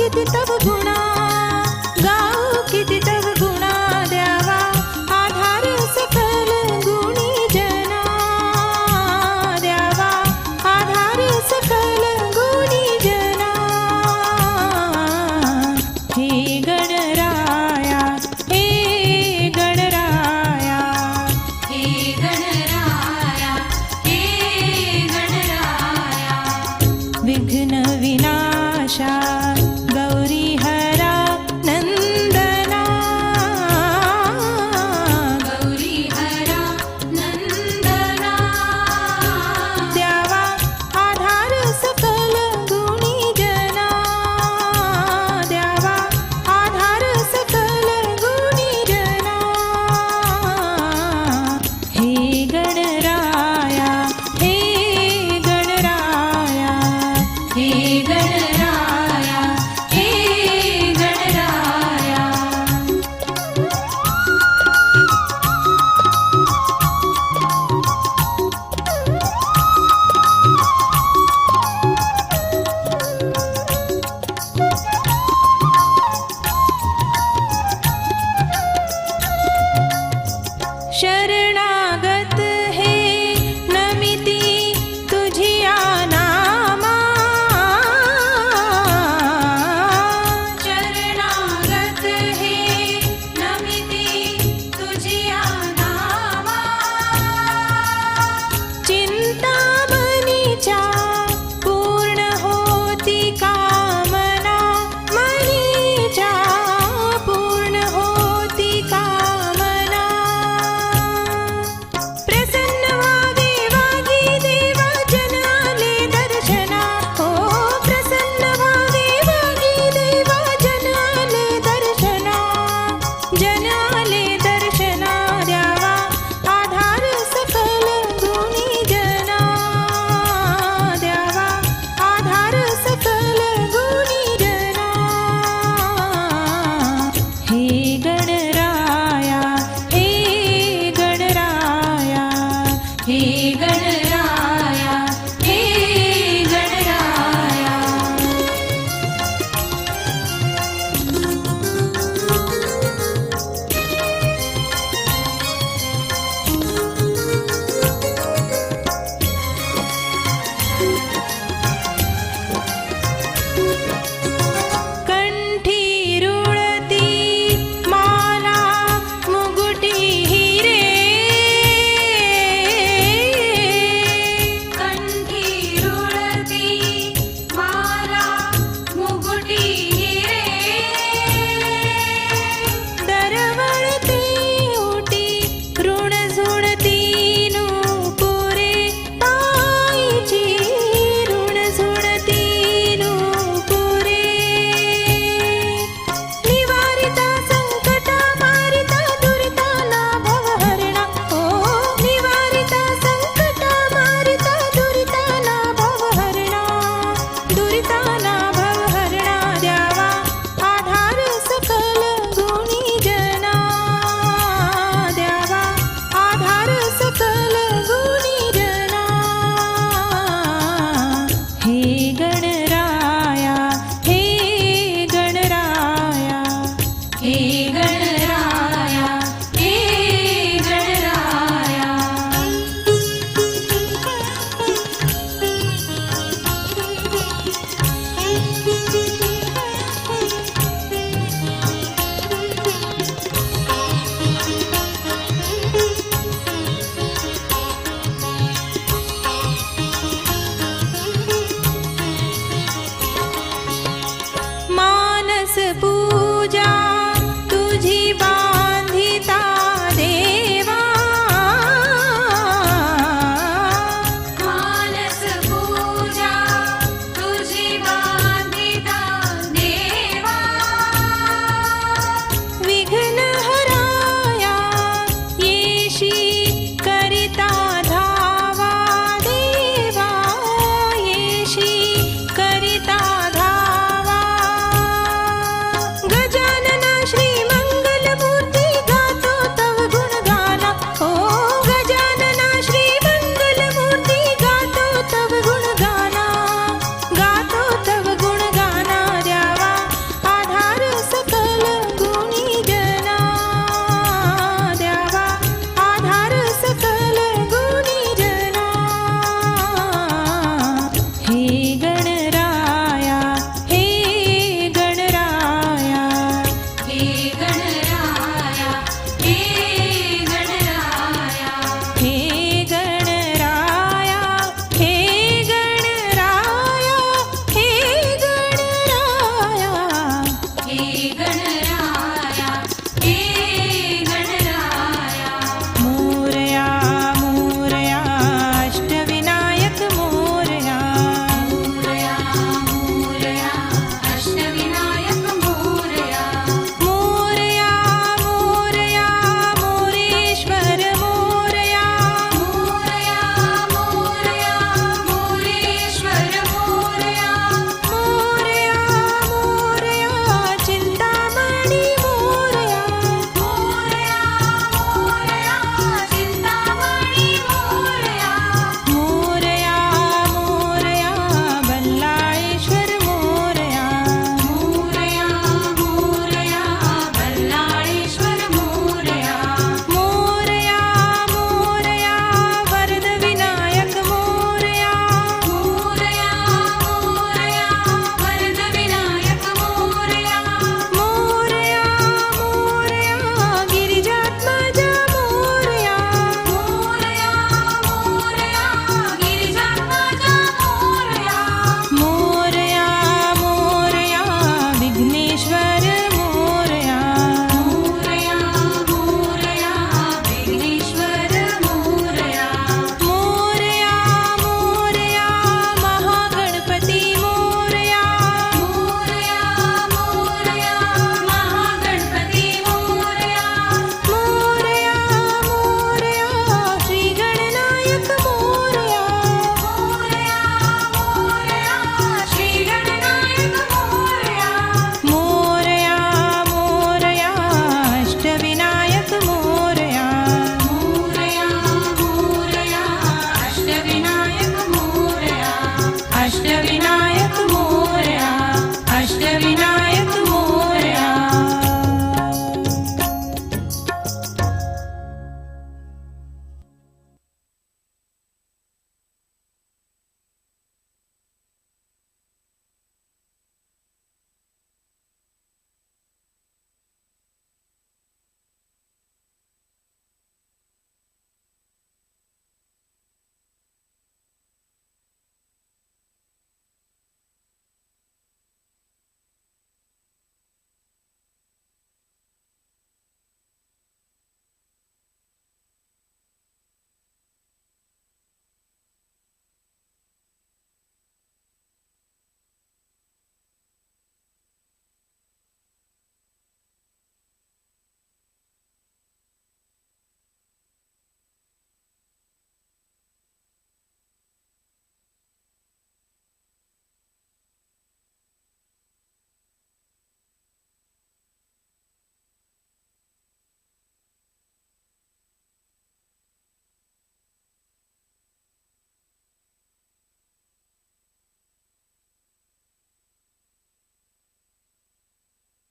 किती तव गुणा